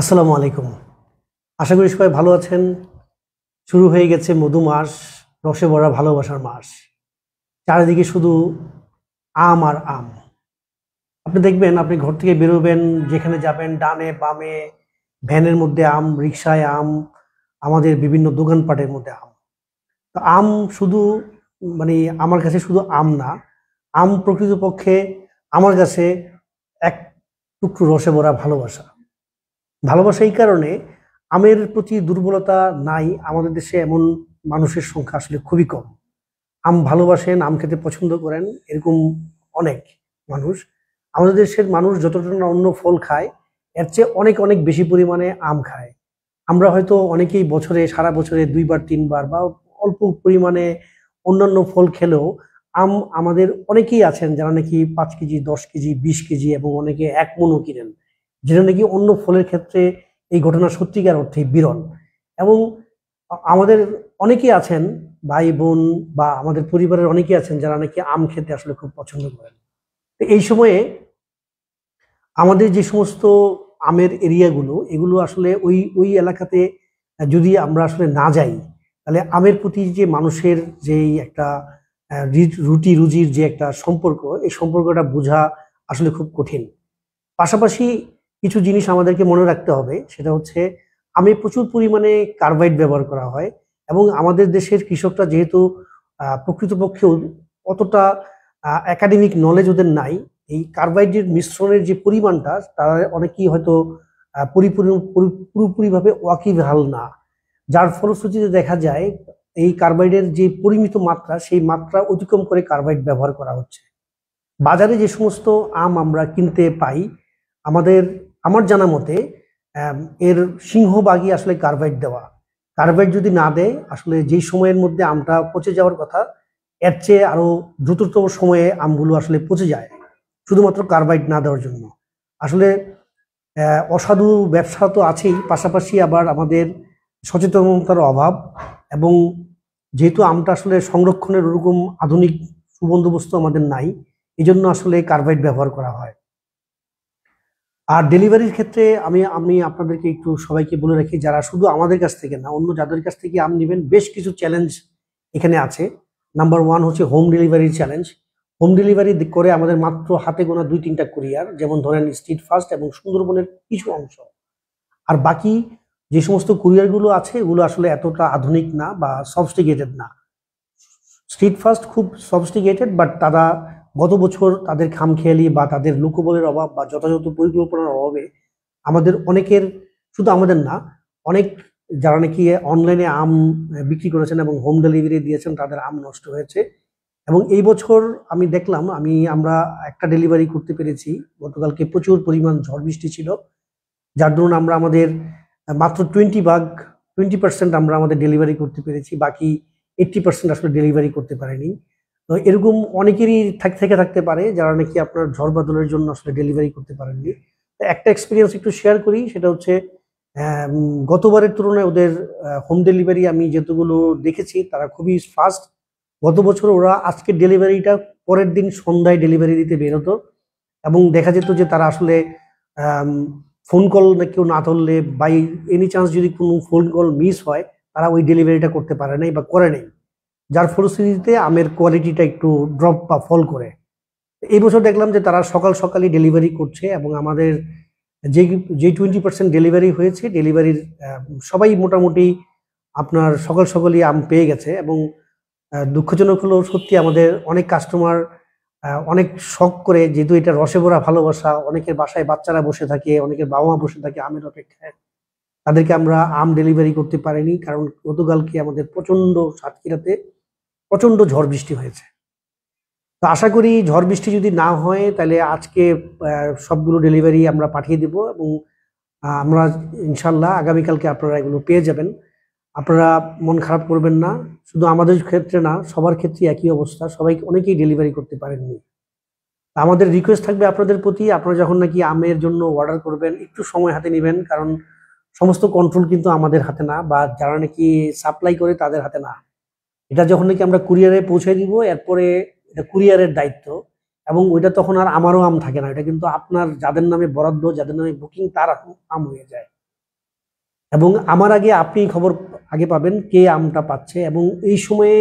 আসসালামু আলাইকুম। আশা করি সবাই ভালো আছেন। শুরু হয়ে গেছে মধু মাস, রসে ভরা ভালোবাসার মাস। চারিদিকে শুধু আম আর আম। আপনি দেখবেন আপনি ঘর থেকে বেরোবেন, যেখানে যাবেন ডানে বামে ভ্যানের মধ্যে আম, রিক্সায় আম, আমাদের বিভিন্ন দোকানপাটের মধ্যে আম। তো আম শুধু মানে আমার কাছে শুধু আম না, আম প্রকৃতপক্ষে আমার কাছে এক টুকরো রসে ভরা ভালোবাসা। ভালোবাসা এই কারণে, আমের প্রতি দুর্বলতা নাই আমাদের দেশে, এমন মানুষের সংখ্যা আসলে খুবই কম। আম ভালোবাসেন, আম খেতে পছন্দ করেন, এরকম অনেক মানুষ। আমাদের দেশের মানুষ যতটা না অন্য ফল খায়, এর চেয়ে অনেক অনেক বেশি পরিমাণে আম খায়। আমরা হয়তো অনেকেই বছরে, সারা বছরে 2 বার 3 বার বা অল্প পরিমাণে অন্যান্য ফল খেলেও আম আমাদের অনেকেই আছেন যারা নাকি 5 কেজি, 10 কেজি, 20 কেজি এবং অনেকে 1 মণও কিনেন, যেটা নাকি অন্য ফলের ক্ষেত্রে এই ঘটনা সত্যিকার অর্থে বিরল। এবং আমাদের অনেকেই আছেন, ভাই বোন বা আমাদের পরিবারের অনেকেই আছেন যারা নাকি আম খেতে আসলে খুব পছন্দ করেন। তো এই সময়ে আমাদের যে সমস্ত আমের এরিয়াগুলো, এগুলো আসলে ওই ওই এলাকাতে যদি আমরা আসলে না যাই, তাহলে আমের প্রতি যে মানুষের যেই একটা রুটি রুজির যে একটা সম্পর্ক, এই সম্পর্কটা বোঝা আসলে খুব কঠিন। পাশাপাশি কিছু জিনিস আমাদেরকে মনে রাখতে হবে, সেটা হচ্ছে আমে প্রচুর পরিমাণে কার্বাইড ব্যবহার করা হয়। এবং আমাদের দেশের কৃষকরা যেহেতু প্রকৃতপক্ষেও অতটা একাডেমিক নলেজ ওদের নাই, এই কার্বাইডের মিশ্রণের যে পরিমাণটা তারা অনেকেই হয়তো পুরোপুরিভাবে ওয়াকিবহাল না। যার ফলশ্রুতিতে দেখা যায় এই কার্বাইডের যে পরিমিত মাত্রা, সেই মাত্রা অতিক্রম করে কার্বাইড ব্যবহার করা হচ্ছে। বাজারে যে সমস্ত আম আমরা কিনতে পাই, আমাদের আমার জানা মতে এর সিংহভাগই আসলে কার্বাইড দেওয়া। কার্বাইড যদি না দেয়, আসলে যেই সময়ের মধ্যে আমটা পচে যাওয়ার কথা, এর চেয়ে আরো দ্রুততম সময়ে আমগুলো আসলে পচে যায়, শুধুমাত্র কার্বাইড না দেওয়ার জন্য। আসলে অসাধু ব্যবসা তো আছেই, পাশাপাশি আবার আমাদের সচেতনতার অভাব। এবং যেহেতু আমটা আসলে সংরক্ষণের ওরকম আধুনিক সুবন্দোবস্ত আমাদের নাই, এই জন্য আসলে কার্বাইড ব্যবহার করা হয়। আর ডেলিভারির ক্ষেত্রে আমি আমি আপনাদেরকে একটু সবাইকে বলে রাখি, যারা শুধু আমাদের কাছ থেকে না, অন্য যাদের কাছ থেকে আম নেবেন, বেশ কিছু চ্যালেঞ্জ এখানে আছে। নাম্বার 1 হচ্ছে হোম ডেলিভারির চ্যালেঞ্জ। হোম ডেলিভারি করে আমাদের মাত্র হাতে গোনা 2-3টা কুরিয়ার, যেমন ধরেন স্ট্রিট ফাস্ট এবং সুন্দরবনের কিছু অংশ। আর বাকি যে সমস্ত কুরিয়ারগুলো আছে, এগুলো আসলে এতটা আধুনিক না বা সফিস্টিকেটেড না। স্ট্রিট ফাস্ট খুব সফিস্টিকেটেড, বাট তারা গত বছর তাদের খামখেয়ালি বা তাদের লোকবলের অভাব বা যথাযথ পরিকল্পনার অভাবে আমাদের অনেকের, শুধু আমাদের না, অনেক যারা নাকি অনলাইনে আম বিক্রি করেছেন এবং হোম ডেলিভারি দিয়েছেন, তাদের আম নষ্ট হয়েছে। এবং এই বছর আমি দেখলাম, আমরা একটা ডেলিভারি করতে পেরেছি গতকালকে। প্রচুর পরিমাণ ঝড় বৃষ্টি ছিল, যার দরুন আমরা আমাদের মাত্র 20% আমরা আমাদের ডেলিভারি করতে পেরেছি, বাকি 80% আসলে ডেলিভারি করতে পারেনি। তো এরকম অনেকেরই থেকে থাকতে পারে যারা নাকি আপনার ঝড় বাদলের জন্য আসলে ডেলিভারি করতে পারেননি। তো একটা এক্সপিরিয়েন্স একটু শেয়ার করি, সেটা হচ্ছে গতবারের তুলনায় ওদের হোম ডেলিভারি আমি যেতগুলো দেখেছি তারা খুবই ফাস্ট। গত বছর ওরা আজকের ডেলিভারিটা পরের দিন সন্ধ্যায় ডেলিভারি দিতে বেরোতো, এবং দেখা যেত যে তারা আসলে ফোন কল কেউ না ধরলে, বাই এনি চান্স যদি কোনো ফোন কল মিস হয়, তারা ওই ডেলিভারিটা করতে পারে নাই বা করে নাই। যার ফলশ্রুতিতে আমের কোয়ালিটিটা একটু ড্রপ বা ফল করে। এই বছর দেখলাম যে তারা সকাল সকালই ডেলিভারি করছে, এবং আমাদের যে যে 20% ডেলিভারি হয়েছে, ডেলিভারির সবাই মোটামুটি আপনার সকাল সকালই আম পেয়ে গেছে। এবং দুঃখজনক হলো, সত্যি আমাদের অনেক কাস্টমার অনেক শখ করে, যেহেতু এটা রসে ভরা ভালোবাসা, অনেকের বাসায় বাচ্চারা বসে থাকে, অনেকের বাবা মা বসে থাকে আমের অপেক্ষায়, তাদেরকে আমরা আম ডেলিভারি করতে পারিনি, কারণ গতকালকে আমাদের প্রচন্ড সাতক্ষীরাতে প্রচন্ড ঝড় বৃষ্টি হয়েছে। তো আশা করি ঝড় বৃষ্টি যদি না হয়, তাহলে আজকে সবগুলো ডেলিভারি আমরা পাঠিয়ে দেব, এবং আমরা ইনশাল্লাহ আগামীকালকে আপনারা এগুলো পেয়ে যাবেন। আপনারা মন খারাপ করবেন না, শুধু আমাদের ক্ষেত্রে না, সবার ক্ষেত্রে একই অবস্থা, সবাই অনেকেই ডেলিভারি করতে পারেননি। আমাদের রিকোয়েস্ট থাকবে আপনাদের প্রতি, আপনারা যখন নাকি আমের জন্য অর্ডার করবেন, একটু সময় হাতে নেবেন, কারণ সমস্ত কন্ট্রোল কিন্তু আমাদের হাতে না, বা যারা নাকি সাপ্লাই করে তাদের হাতে না। এটা যখন নাকি আমরা কুরিয়ারে পৌঁছে দিব, এরপরে এটা কুরিয়ারের দায়িত্ব। এবং ওইটা তখন আর আমারও আম থাকে না, এটা কিন্তু আপনার যাদের নামে বরাদ্দ, যাদের নামে বুকিং, তার আম হয়ে যায়। এবং আমার আগে আপনি খবর আগে পাবেন কে আমটা পাচ্ছে। এবং এই সময়ে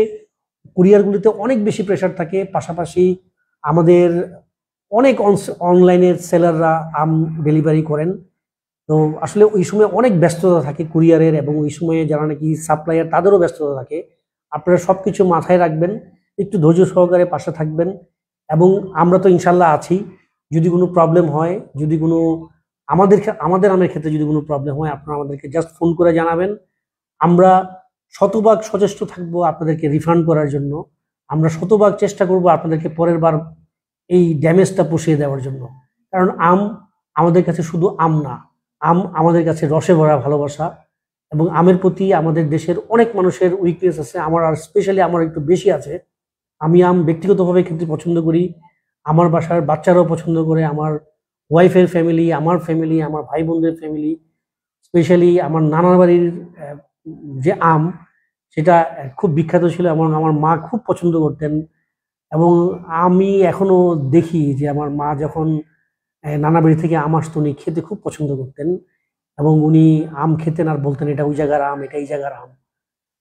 কুরিয়ারগুলিতে অনেক বেশি প্রেশার থাকে, পাশাপাশি আমাদের অনেক অনলাইনের সেলাররা আম ডেলিভারি করেন। তো আসলে ওই সময় অনেক ব্যস্ততা থাকে কুরিয়ারের, এবং ওই সময়ে যারা নাকি সাপ্লায়ার তাদেরও ব্যস্ততা থাকে। আপনারা সবকিছু মাথায় রাখবেন, একটু ধৈর্য সহকারে পাশে থাকবেন, এবং আমরা তো ইনশাল্লাহ আছি। যদি কোনো প্রবলেম হয়, যদি কোনো আমাদের আমের ক্ষেত্রে যদি কোনো প্রবলেম হয়, আপনারা আমাদেরকে জাস্ট ফোন করে জানাবেন। আমরা শতভাগ সচেষ্ট থাকবো আপনাদেরকে রিফান্ড করার জন্য। আমরা শতভাগ চেষ্টা করব আপনাদেরকে পরের বার এই ড্যামেজটা পুষিয়ে দেওয়ার জন্য। কারণ আম আমাদের কাছে শুধু আম না, আম আমাদের কাছে রসে ভরা ভালোবাসা। এবং আমের প্রতি আমাদের দেশের অনেক মানুষের উইকনেস আছে, আমার আর স্পেশালি আমার একটু বেশি আছে। আমি আম ব্যক্তিগতভাবে খেতে পছন্দ করি, আমার বাসার বাচ্চারাও পছন্দ করে, আমার ওয়াইফের ফ্যামিলি, আমার ফ্যামিলি, আমার ভাই বোনদের ফ্যামিলি, স্পেশালি আমার নানার বাড়ির যে আম, সেটা খুব বিখ্যাত ছিল এবং আমার মা খুব পছন্দ করতেন। এবং আমি এখনো দেখি যে আমার মা যখন নানা বাড়ি থেকে আম আসতো, উনি খেতে খুব পছন্দ করতেন। এবং উনি আম খেতেন আর বলতেন এটা ওই জায়গার আম, এটা এই জায়গার আম।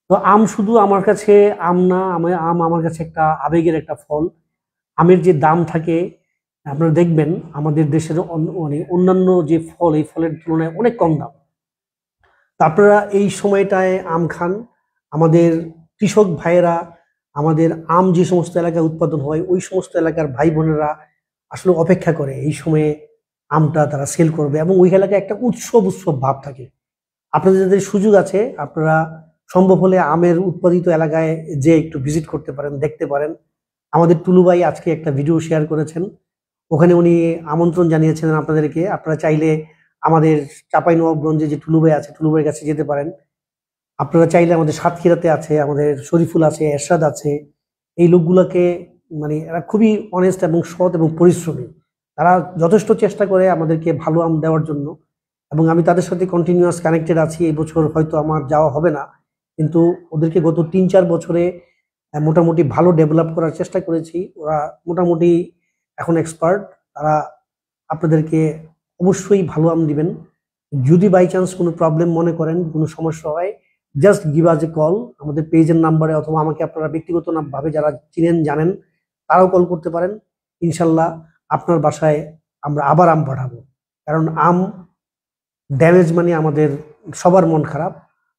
তো আম শুধু আমার কাছে আম না, আম আমার কাছে একটা আবেগের একটা ফল। আমের যে দাম থাকে আপনারা দেখবেন আমাদের দেশের মানে অন্যান্য যে ফল, এই ফলের তুলনায় অনেক কম দাম। তা আপনারা এই সময়টায় আম খান। আমাদের কৃষক ভাইয়েরা, আমাদের আম যে সমস্ত এলাকায় উৎপাদন হয় ওই সমস্ত এলাকার ভাই বোনেরা আসলে অপেক্ষা করে এই সময়ে আমটা তারা সেল করবে, এবং ওই এলাকায় একটা উৎসব উৎসব ভাব থাকে। আপনাদের যাদের সুযোগ আছে আপনারা সম্ভব হলে আমের উৎপাদিত এলাকায় যে একটু ভিজিট করতে পারেন, দেখতে পারেন। আমাদের টুলু ভাই আজকে একটা ভিডিও শেয়ার করেছেন, ওখানে উনি আমন্ত্রণ জানিয়েছিলেন আপনাদেরকে। আপনারা চাইলে আমাদের চাঁপাইনবাবগঞ্জে যে টুলু ভাই আছে, টুলু ভাইয়ের কাছে যেতে পারেন। আপনারা চাইলে আমাদের সাতক্ষীরাতে আছে, আমাদের শরীফুল আছে, এরশাদ আছে। এই লোকগুলোকে মানে এরা খুবই অনেস্ট এবং সৎ এবং পরিশ্রমী। তারা যথেষ্ট চেষ্টা করে আমাদেরকে ভালো আম দেওয়ার জন্য, এবং আমি তাদের সাথে কন্টিনিউয়াস কানেক্টেড আছি। এই বছর হয়তো আমার যাওয়া হবে না, কিন্তু ওদেরকে গত 3-4 বছরে মোটামুটি ভালো ডেভেলপ করার চেষ্টা করেছি। ওরা মোটামুটি এখন এক্সপার্ট। তারা আপনাদেরকে অবশ্যই ভালো আম দিবেন। যদি বাই চান্স কোনো প্রবলেম মনে করেন, কোনো সমস্যা হয়, জাস্ট গিভ আজ এ কল আমাদের পেজের নাম্বারে, অথবা আমাকে আপনারা ব্যক্তিগত ভাবে যারা চিনেন জানেন তারাও কল করতে পারেন। ইনশাল্লাহ আপনার বাসায় আমরা আবার আম পাঠাবো। কারণ আম ড্যামেজ মানে আমাদের সবার মন খারাপ।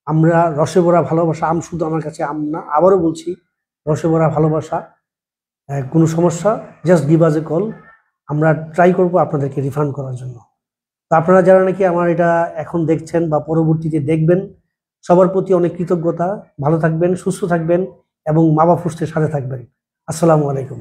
আমরা রসে ভরা ভালোবাসা, আম শুধু আমার কাছে আম না, আবারও বলছি রসে ভরা ভালোবাসা। কোনো সমস্যা জাস্ট গিভ আজ এ কল, আমরা ট্রাই করব আপনাদেরকে রিফান্ড করার জন্য। তো আপনারা যারা নাকি আমার এটা এখন দেখছেন বা পরবর্তীতে দেখবেন, সবার প্রতি অনেক কৃতজ্ঞতা। ভালো থাকবেন, সুস্থ থাকবেন, এবং মা বাবা ফুসতে সাথে থাকবেন। আসসালামু আলাইকুম।